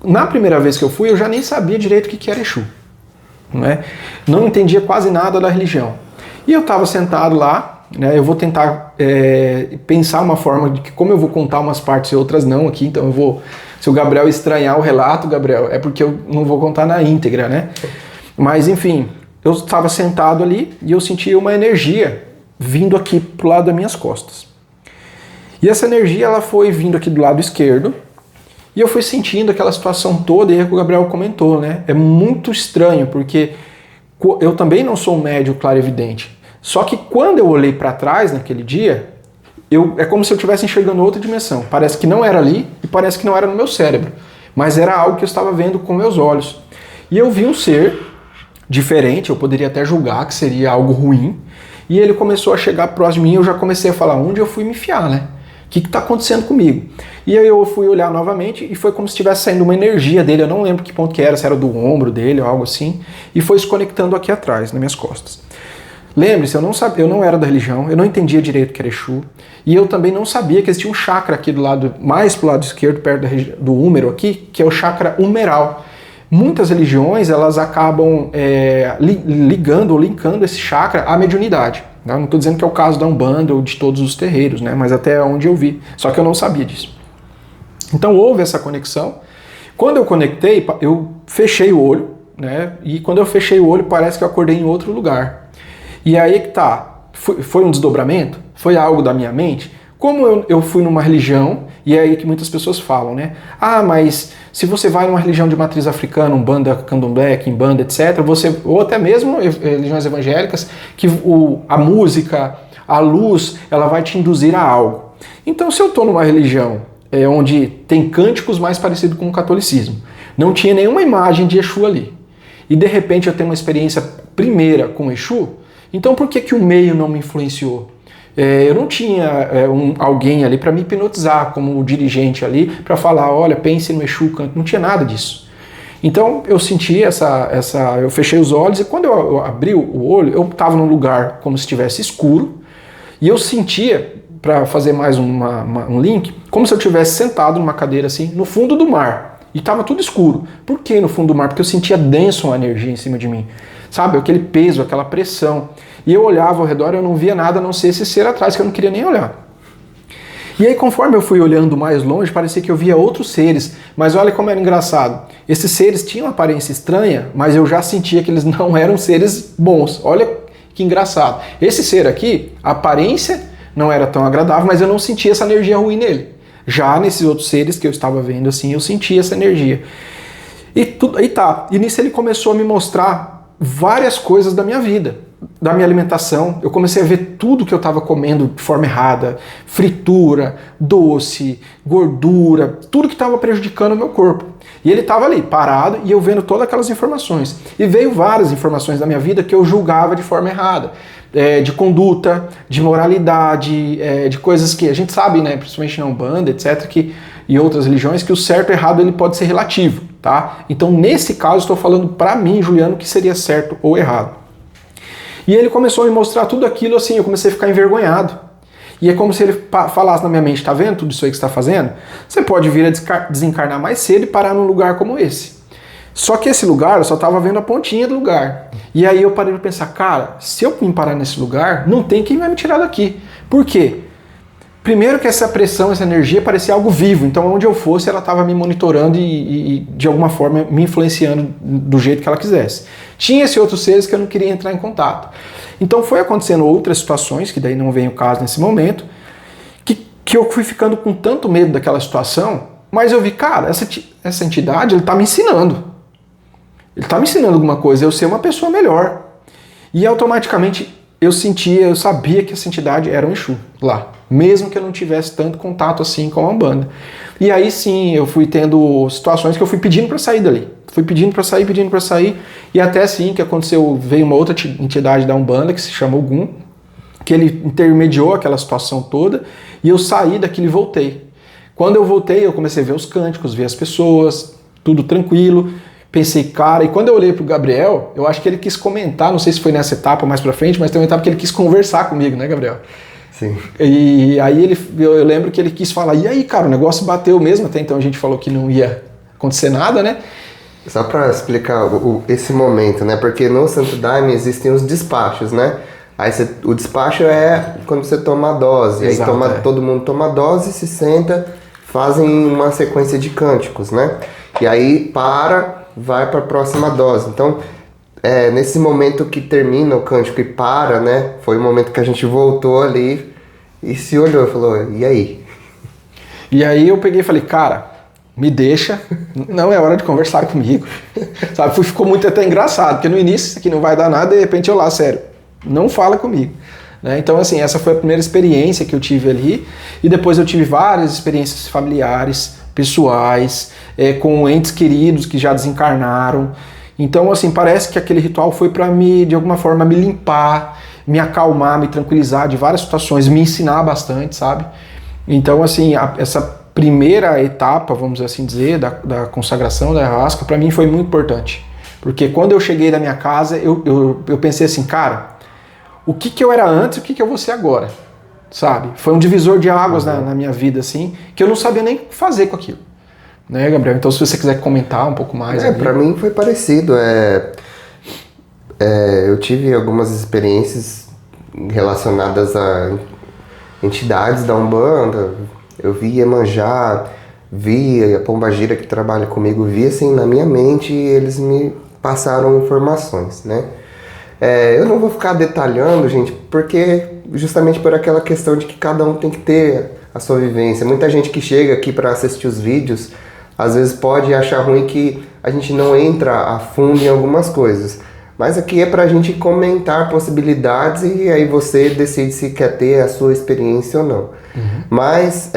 Na primeira vez que eu fui, eu já nem sabia direito o que era Exu, né? Não entendia quase nada da religião. E eu estava sentado lá, né, eu vou tentar pensar uma forma de que, como eu vou contar umas partes e outras não aqui, então eu vou... Se o Gabriel estranhar o relato, Gabriel, é porque eu não vou contar na íntegra, né? Mas, enfim, eu estava sentado ali e eu sentia uma energia vindo aqui pro lado das minhas costas. E essa energia, ela foi vindo aqui do lado esquerdo e eu fui sentindo aquela situação toda, e é o que o Gabriel comentou, né? É muito estranho, porque eu também não sou um médium clarividente. Só que quando eu olhei para trás naquele dia... é como se eu estivesse enxergando outra dimensão. Parece que não era ali e parece que não era no meu cérebro. Mas era algo que eu estava vendo com meus olhos. E eu vi um ser diferente, eu poderia até julgar que seria algo ruim. E ele começou a chegar próximo de mim e eu já comecei a falar, onde eu fui me enfiar, né? O que está acontecendo comigo? E aí eu fui olhar novamente e foi como se estivesse saindo uma energia dele. Eu não lembro que ponto que era, se era do ombro dele ou algo assim. E foi se conectando aqui atrás, nas minhas costas. Lembre-se, eu não sabia, eu não era da religião, eu não entendia direito o que era Exu, e eu também não sabia que existia um chakra aqui do lado, mais pro lado esquerdo, perto do úmero aqui, que é o chakra umeral. Muitas religiões, elas acabam ligando ou linkando esse chakra à mediunidade. Né? Eu não estou dizendo que é o caso da Umbanda ou de todos os terreiros, né? Mas até onde eu vi, só que eu não sabia disso. Então houve essa conexão. Quando eu conectei, eu fechei o olho, né? E quando eu fechei o olho, parece que eu acordei em outro lugar. E aí que tá, foi um desdobramento? Foi algo da minha mente? Como eu fui numa religião, e é aí que muitas pessoas falam, né? Ah, mas se você vai numa religião de matriz africana, Umbanda, Candomblé, Quimbanda, etc., ou até mesmo religiões evangélicas, que a música, a luz, ela vai te induzir a algo. Então, se eu estou numa religião onde tem cânticos mais parecidos com o catolicismo, não tinha nenhuma imagem de Exu ali, e de repente eu tenho uma experiência primeira com Exu, então por que o meio não me influenciou? Eu não tinha alguém ali para me hipnotizar como dirigente ali, para falar, olha, pense no Exu, não tinha nada disso. Então eu senti eu fechei os olhos e quando eu abri o olho, eu estava num lugar como se estivesse escuro e eu sentia, para fazer mais um link, como se eu estivesse sentado numa cadeira assim, no fundo do mar. E estava tudo escuro. Por que no fundo do mar? Porque eu sentia denso uma energia em cima de mim. Sabe, aquele peso, aquela pressão. E eu olhava ao redor e eu não via nada a não ser esse ser atrás, que eu não queria nem olhar. E aí, conforme eu fui olhando mais longe, parecia que eu via outros seres. Mas olha como era engraçado. Esses seres tinham uma aparência estranha, mas eu já sentia que eles não eram seres bons. Olha que engraçado. Esse ser aqui, a aparência não era tão agradável, mas eu não sentia essa energia ruim nele. Já nesses outros seres que eu estava vendo assim, eu sentia essa energia. E nisso ele começou a me mostrar várias coisas da minha vida, da minha alimentação. Eu comecei a ver tudo que eu estava comendo de forma errada, fritura, doce, gordura, tudo que estava prejudicando o meu corpo. E ele estava ali, parado, e eu vendo todas aquelas informações. E veio várias informações da minha vida que eu julgava de forma errada. De conduta, de moralidade, de coisas que a gente sabe, né, principalmente na Umbanda, etc., e outras religiões, que o certo e errado ele pode ser relativo, tá? Então, nesse caso, estou falando para mim, Juliano, o que seria certo ou errado. E ele começou a me mostrar tudo aquilo assim, eu comecei a ficar envergonhado. E é como se ele falasse na minha mente, tá vendo tudo isso aí que você está fazendo? Você pode vir a desencarnar mais cedo e parar num lugar como esse. Só que esse lugar, eu só estava vendo a pontinha do lugar. E aí eu parei para pensar, cara, se eu me parar nesse lugar, não tem quem vai me tirar daqui. Por quê? Primeiro que essa pressão, essa energia parecia algo vivo. Então onde eu fosse, ela estava me monitorando e de alguma forma me influenciando do jeito que ela quisesse. Tinha esses outros seres que eu não queria entrar em contato. Então foi acontecendo outras situações, que daí não vem o caso nesse momento, que eu fui ficando com tanto medo daquela situação, mas eu vi, cara, essa entidade, ele está me ensinando. Ele está me ensinando alguma coisa, eu ser uma pessoa melhor. E automaticamente eu sabia que essa entidade era um Exu lá, mesmo que eu não tivesse tanto contato assim com a Umbanda. E aí sim, eu fui tendo situações que eu fui pedindo para sair dali. Fui pedindo para sair, e até assim que aconteceu, veio uma outra entidade da Umbanda que se chama Ogum, que ele intermediou aquela situação toda, e eu saí daquilo e voltei. Quando eu voltei, eu comecei a ver os cânticos, ver as pessoas, tudo tranquilo. Pensei, cara, e quando eu olhei pro Gabriel, eu acho que ele quis comentar, não sei se foi nessa etapa mais pra frente, mas tem uma etapa que ele quis conversar comigo, né, Gabriel? Sim. E aí eu lembro que ele quis falar, e aí, cara, o negócio bateu mesmo, até então a gente falou que não ia acontecer nada, né? Só para explicar esse momento, né? Porque no Santo Daime existem os despachos, né? Aí o despacho é quando você toma a dose. Exato, aí todo mundo toma a dose, se senta, fazem uma sequência de cânticos, né? E aí vai para a próxima dose. Então, nesse momento que termina o cântico e para, né? Foi o momento que a gente voltou ali e se olhou e falou, e aí? E aí eu peguei e falei, cara, me deixa, não é hora de conversar comigo. Sabe, ficou muito até engraçado, porque no início isso aqui não vai dar nada, e de repente eu lá, sério, não fala comigo. Né? Então, assim, essa foi a primeira experiência que eu tive ali, e depois eu tive várias experiências familiares, pessoais, com entes queridos que já desencarnaram. Então, assim, parece que aquele ritual foi para me, de alguma forma, me limpar, me acalmar, me tranquilizar de várias situações, me ensinar bastante, sabe? Então, assim, essa primeira etapa, vamos assim dizer, da consagração da ayahuasca, para mim foi muito importante. Porque quando eu cheguei da minha casa, eu pensei assim, cara, o que eu era antes e o que eu vou ser agora, sabe? Foi um divisor de águas na minha vida, assim, que eu não sabia nem fazer com aquilo. Né, Gabriel? Então, se você quiser comentar um pouco mais... Para mim foi parecido. Eu tive algumas experiências relacionadas a entidades da Umbanda. Eu vi Iemanjá, vi a Pombagira que trabalha comigo, vi assim na minha mente e eles me passaram informações, né? Eu não vou ficar detalhando, gente, porque justamente por aquela questão de que cada um tem que ter a sua vivência. Muita gente que chega aqui para assistir os vídeos, às vezes pode achar ruim que a gente não entra a fundo em algumas coisas. Mas aqui é pra gente comentar possibilidades e aí você decide se quer ter a sua experiência ou não. Uhum. Mas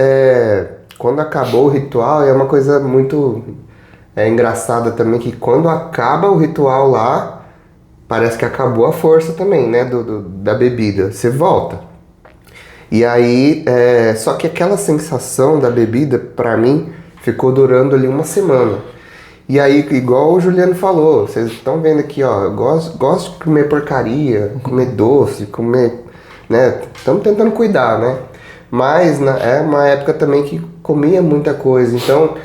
quando acabou o ritual, é uma coisa muito engraçada também, que quando acaba o ritual lá, parece que acabou a força também, né, da bebida. Você volta. E aí, só que aquela sensação da bebida, pra mim, ficou durando ali uma semana. E aí, igual o Juliano falou, vocês estão vendo aqui, ó, eu gosto de comer porcaria, comer doce, comer, né, estamos tentando cuidar, né? Mas é uma época também que comia muita coisa, então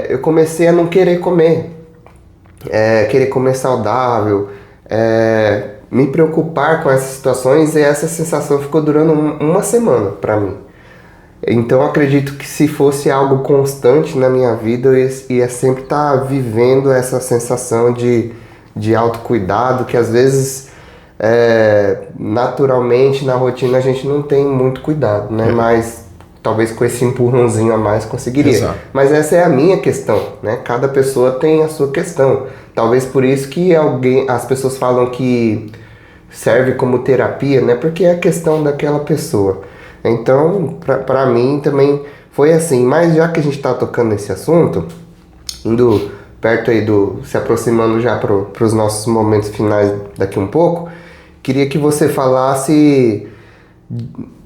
eu comecei a não querer comer, querer comer saudável, me preocupar com essas situações, e essa sensação ficou durando uma semana pra mim. Então acredito que se fosse algo constante na minha vida, eu ia sempre estar vivendo essa sensação de autocuidado, que às vezes naturalmente na rotina a gente não tem muito cuidado, né? Mas talvez com esse empurrãozinho a mais conseguiria. Exato. Mas essa é a minha questão, né? Cada pessoa tem a sua questão. Talvez por isso que as pessoas falam que serve como terapia, né? Porque é a questão daquela pessoa. Então, pra mim também foi assim. Mas já que a gente tá tocando nesse assunto, indo perto aí se aproximando já pros nossos momentos finais daqui um pouco, queria que você falasse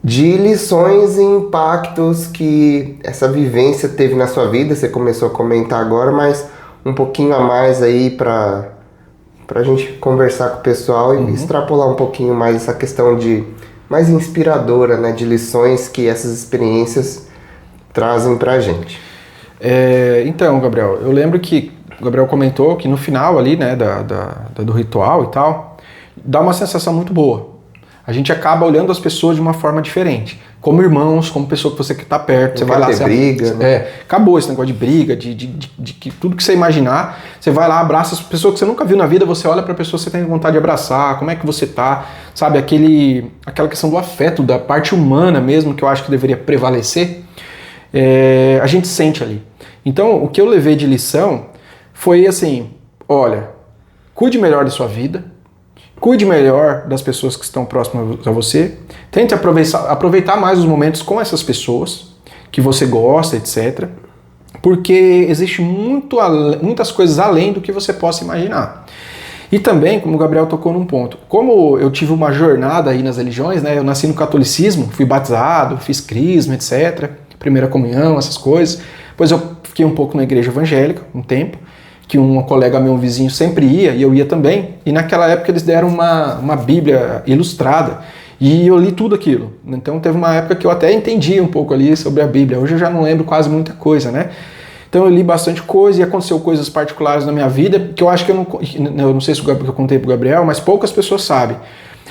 de lições e impactos que essa vivência teve na sua vida. Você começou a comentar agora, mas um pouquinho a mais aí pra gente conversar com o pessoal e extrapolar um pouquinho mais essa questão mais inspiradora, né, de lições que essas experiências trazem pra gente. Então, Gabriel, eu lembro que o Gabriel comentou que no final ali, né, do ritual e tal, dá uma sensação muito boa. A gente acaba olhando as pessoas de uma forma diferente. Como irmãos, como pessoa que você que tá perto. Você vai lá, ter briga, né? Acabou esse negócio de briga, de que tudo que você imaginar, você vai lá, abraça as pessoas que você nunca viu na vida, você olha pra pessoa, você tem vontade de abraçar, como é que você tá, sabe? Aquela questão do afeto, da parte humana mesmo, que eu acho que deveria prevalecer, a gente sente ali. Então, o que eu levei de lição foi assim, olha, cuide melhor da sua vida, cuide melhor das pessoas que estão próximas a você. Tente aproveitar mais os momentos com essas pessoas que você gosta, etc. Porque existe muitas coisas além do que você possa imaginar. E também, como o Gabriel tocou num ponto, como eu tive uma jornada aí nas religiões, né? Eu nasci no catolicismo, fui batizado, fiz crisma, etc. Primeira comunhão, essas coisas. Depois eu fiquei um pouco na igreja evangélica, um tempo, que um colega meu, um vizinho, sempre ia, e eu ia também, e naquela época eles deram uma Bíblia ilustrada, e eu li tudo aquilo. Então teve uma época que eu até entendi um pouco ali sobre a Bíblia, hoje eu já não lembro quase muita coisa, né? Então eu li bastante coisa, e aconteceu coisas particulares na minha vida, que eu acho que eu não sei se eu contei pro Gabriel, mas poucas pessoas sabem.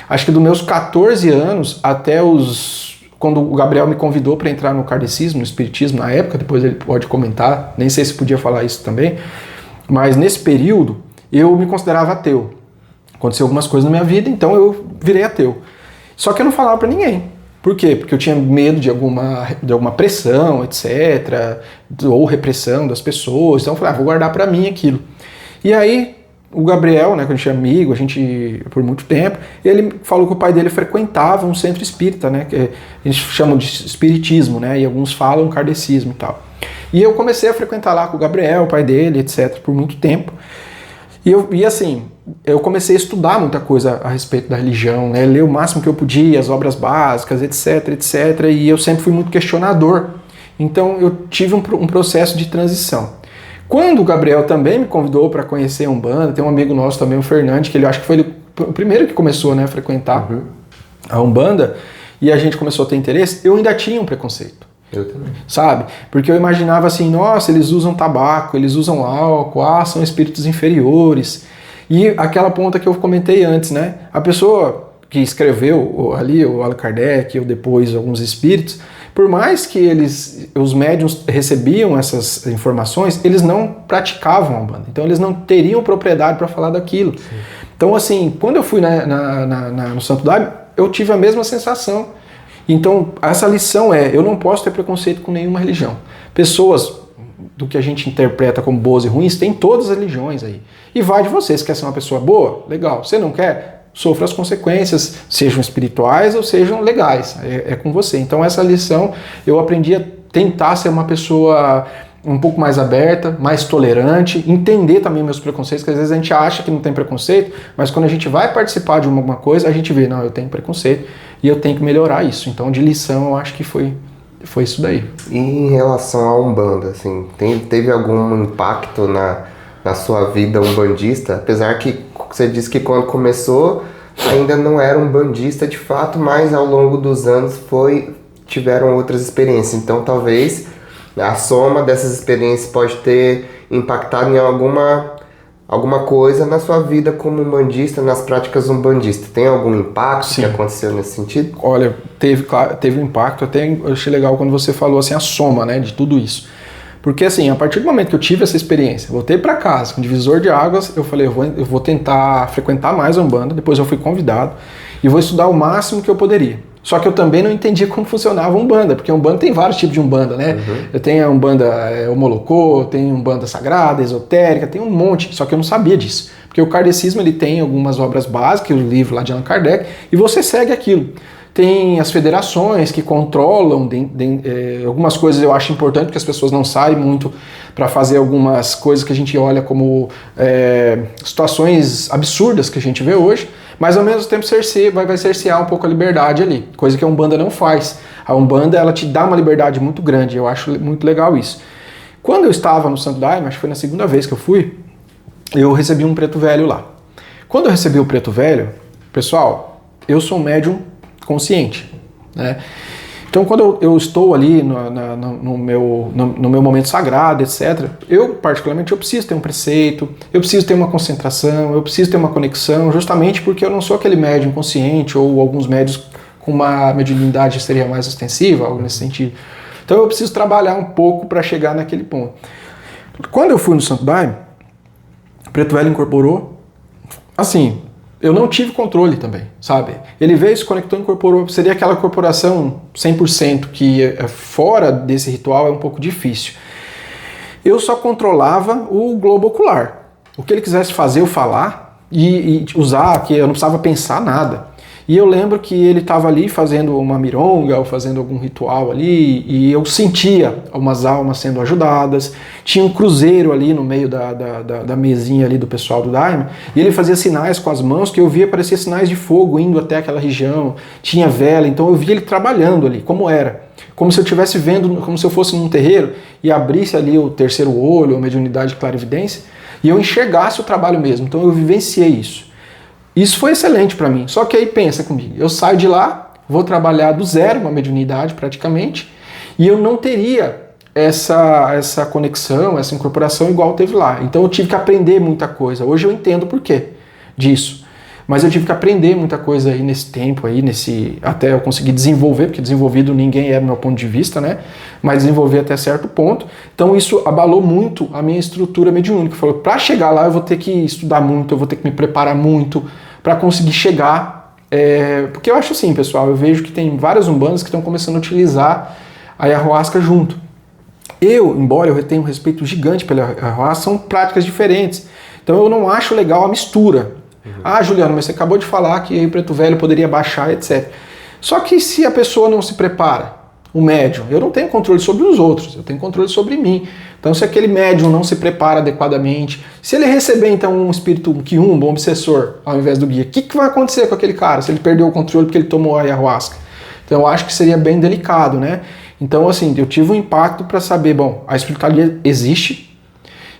Acho que dos meus 14 anos até quando o Gabriel me convidou para entrar no kardecismo, no espiritismo, na época, depois ele pode comentar, nem sei se podia falar isso também, mas nesse período eu me considerava ateu. Aconteceu algumas coisas na minha vida, então eu virei ateu. Só que eu não falava pra ninguém. Por quê? Porque eu tinha medo de alguma pressão, etc. Ou repressão das pessoas. Então eu falei, vou guardar pra mim aquilo. E aí o Gabriel, né, que a gente é amigo, a gente por muito tempo, ele falou que o pai dele frequentava um centro espírita, né, que a gente chama de espiritismo, né, e alguns falam kardecismo e tal. E eu comecei a frequentar lá com o Gabriel, o pai dele, etc, por muito tempo. E assim, eu comecei a estudar muita coisa a respeito da religião, né, ler o máximo que eu podia, as obras básicas, etc, etc, e eu sempre fui muito questionador. Então eu tive um processo de transição. Quando o Gabriel também me convidou para conhecer a Umbanda, tem um amigo nosso também, o Fernando, que ele acho que foi o primeiro que começou, né, a frequentar a Umbanda, e a gente começou a ter interesse, eu ainda tinha um preconceito. Eu também. Sabe? Porque eu imaginava assim, nossa, eles usam tabaco, eles usam álcool, são espíritos inferiores. E aquela ponta que eu comentei antes, né? A pessoa que escreveu ali, o Allan Kardec, ou depois alguns espíritos, por mais que os médiuns recebiam essas informações, eles não praticavam a Umbanda. Então eles não teriam propriedade para falar daquilo. Sim. Então assim, quando eu fui no Santo Daime, eu tive a mesma sensação. Então, essa lição eu não posso ter preconceito com nenhuma religião. Pessoas do que a gente interpreta como boas e ruins, tem todas as religiões aí. E vai de você, se quer ser uma pessoa boa, legal. Se não quer, sofra as consequências, sejam espirituais ou sejam legais. É com você. Então, essa lição eu aprendi a tentar ser uma pessoa um pouco mais aberta, mais tolerante, entender também meus preconceitos, que às vezes a gente acha que não tem preconceito, mas quando a gente vai participar de alguma coisa, a gente vê, não, eu tenho preconceito e eu tenho que melhorar isso. Então, de lição, eu acho que foi isso daí. E em relação à Umbanda, assim, teve algum impacto na sua vida umbandista? Apesar que você disse que quando começou, ainda não era umbandista de fato, mas ao longo dos anos tiveram outras experiências. Então, talvez a soma dessas experiências pode ter impactado em alguma coisa na sua vida como umbandista, nas práticas umbandistas. Tem algum impacto Sim. que aconteceu nesse sentido? Olha, teve um impacto, até eu achei legal quando você falou assim, a soma, né, de tudo isso. Porque assim, a partir do momento que eu tive essa experiência, voltei para casa com divisor de águas, eu falei, eu vou tentar frequentar mais a Umbanda, depois eu fui convidado e vou estudar o máximo que eu poderia. Só que eu também não entendia como funcionava a Umbanda, porque a Umbanda tem vários tipos de Umbanda, né? Eu tenho a Umbanda Homolocô, tenho Umbanda Sagrada, Esotérica, tem um monte, só que eu não sabia disso. Porque o kardecismo, ele tem algumas obras básicas, o livro lá de Allan Kardec, e você segue aquilo. Tem as federações que controlam algumas coisas, eu acho importante, porque as pessoas não saem muito para fazer algumas coisas que a gente olha como situações absurdas que a gente vê hoje, mas ao mesmo tempo vai cercear um pouco a liberdade ali, coisa que a Umbanda não faz. A Umbanda, ela te dá uma liberdade muito grande, eu acho muito legal isso. Quando eu estava no Santo Daime, acho que foi na segunda vez que eu fui, eu recebi um preto velho lá. Quando eu recebi o preto velho, pessoal, eu sou um médium consciente, né? Então, quando eu estou ali no meu momento sagrado, etc., particularmente, eu preciso ter um preceito, eu preciso ter uma concentração, eu preciso ter uma conexão, justamente porque eu não sou aquele médium consciente, ou alguns médios com uma mediunidade seria mais ostensiva, algo nesse sentido. Então, eu preciso trabalhar um pouco para chegar naquele ponto. Quando eu fui no Santo Daime, o Preto Velho incorporou, assim, eu não tive controle também, sabe? Ele veio, se conectou, incorporou. Seria aquela corporação 100%, que fora desse ritual é um pouco difícil. Eu só controlava o globo ocular. O que ele quisesse fazer, eu falar e usar, que eu não precisava pensar nada. E eu lembro que ele estava ali fazendo uma mironga ou fazendo algum ritual ali, e eu sentia umas almas sendo ajudadas. Tinha um cruzeiro ali no meio da mesinha ali do pessoal do Daime, e ele fazia sinais com as mãos que eu via, parecia sinais de fogo indo até aquela região. Tinha vela, então eu via ele trabalhando ali, como era. Como se eu estivesse vendo, como se eu fosse num terreiro e abrisse ali o terceiro olho, a mediunidade de clarividência, e eu enxergasse o trabalho mesmo. Então eu vivenciei isso. Isso foi excelente para mim. Só que aí pensa comigo, eu saio de lá, vou trabalhar do zero, uma mediunidade praticamente, e eu não teria essa conexão, essa incorporação igual teve lá. Então eu tive que aprender muita coisa. Hoje eu entendo o porquê disso. Mas eu tive que aprender muita coisa aí nesse tempo, aí, até eu conseguir desenvolver, porque desenvolvido ninguém é do meu ponto de vista, né? Mas desenvolver até certo ponto. Então isso abalou muito a minha estrutura mediúnica. Falou, para chegar lá eu vou ter que estudar muito, eu vou ter que me preparar muito para conseguir chegar. Porque eu acho assim, pessoal, eu vejo que tem várias umbandas que estão começando a utilizar a ayahuasca junto. Embora eu tenha um respeito gigante pela ayahuasca, são práticas diferentes. Então eu não acho legal a mistura. Juliano, mas você acabou de falar que o preto velho poderia baixar, etc. Só que se a pessoa não se prepara, o médium, eu não tenho controle sobre os outros, eu tenho controle sobre mim. Então se aquele médium não se prepara adequadamente, se ele receber então um espírito quiumba, um obsessor, ao invés do guia, o que vai acontecer com aquele cara se ele perdeu o controle porque ele tomou a ayahuasca? Então eu acho que seria bem delicado, né? Então assim, eu tive um impacto para saber, bom, a espiritualidade existe,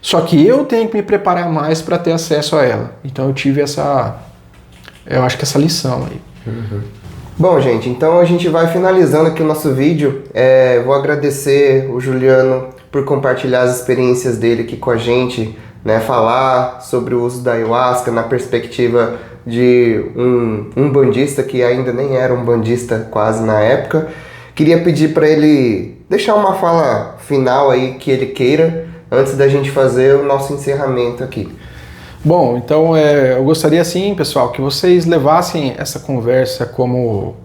só que eu tenho que me preparar mais para ter acesso a ela. Então eu tive Eu acho que essa lição aí. Bom, gente, então a gente vai finalizando aqui o nosso vídeo. Vou agradecer o Juliano por compartilhar as experiências dele aqui com a gente, né? Falar sobre o uso da ayahuasca na perspectiva de um bandista que ainda nem era um bandista quase na época. Queria pedir para ele deixar uma fala final aí que ele queira, antes da gente fazer o nosso encerramento aqui. Bom, então eu gostaria assim, pessoal, que vocês levassem essa conversa como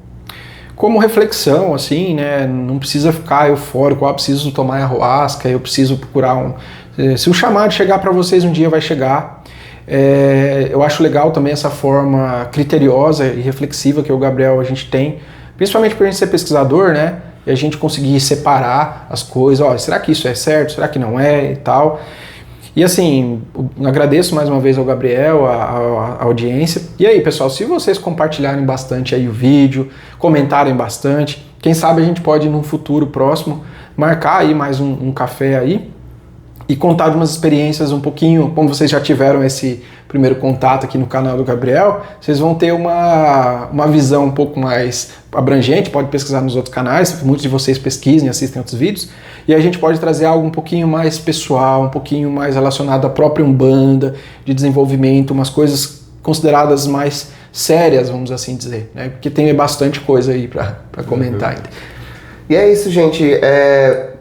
reflexão, assim, né? Não precisa ficar eufórico, preciso tomar ayahuasca, eu preciso procurar se o chamado chegar para vocês um dia, vai chegar. Eu acho legal também essa forma criteriosa e reflexiva que o Gabriel a gente tem, principalmente por a gente ser pesquisador, né? E a gente conseguir separar as coisas, será que isso é certo, será que não é e tal. E assim, agradeço mais uma vez ao Gabriel, a audiência. E aí, pessoal, se vocês compartilharem bastante aí o vídeo, comentarem bastante, quem sabe a gente pode, num futuro próximo, marcar aí mais um café aí e contar de umas experiências um pouquinho, como vocês já tiveram esse primeiro contato aqui no canal do Gabriel, vocês vão ter uma visão um pouco mais abrangente, pode pesquisar nos outros canais, muitos de vocês pesquisem, assistem outros vídeos, e a gente pode trazer algo um pouquinho mais pessoal, um pouquinho mais relacionado à própria Umbanda, de desenvolvimento, umas coisas consideradas mais sérias, vamos assim dizer, né? Porque tem bastante coisa aí para comentar ainda. E é isso, gente.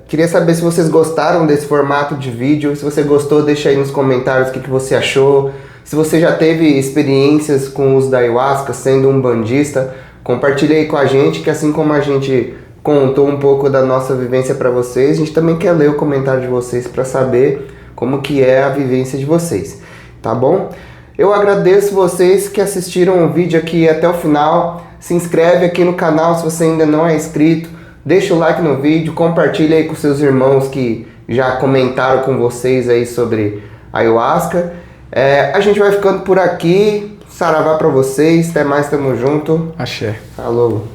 Queria saber se vocês gostaram desse formato de vídeo. Se você gostou, deixa aí nos comentários o que você achou. Se você já teve experiências com o uso da ayahuasca, sendo um bandista, compartilha aí com a gente, que assim como a gente contou um pouco da nossa vivência para vocês, a gente também quer ler o comentário de vocês para saber como que é a vivência de vocês, tá bom? Eu agradeço vocês que assistiram o vídeo aqui até o final. Se inscreve aqui no canal se você ainda não é inscrito. Deixa o like no vídeo, compartilha aí com seus irmãos que já comentaram com vocês aí sobre ayahuasca. A gente vai ficando por aqui. Saravá pra vocês. Até mais, tamo junto. Axé. Falou.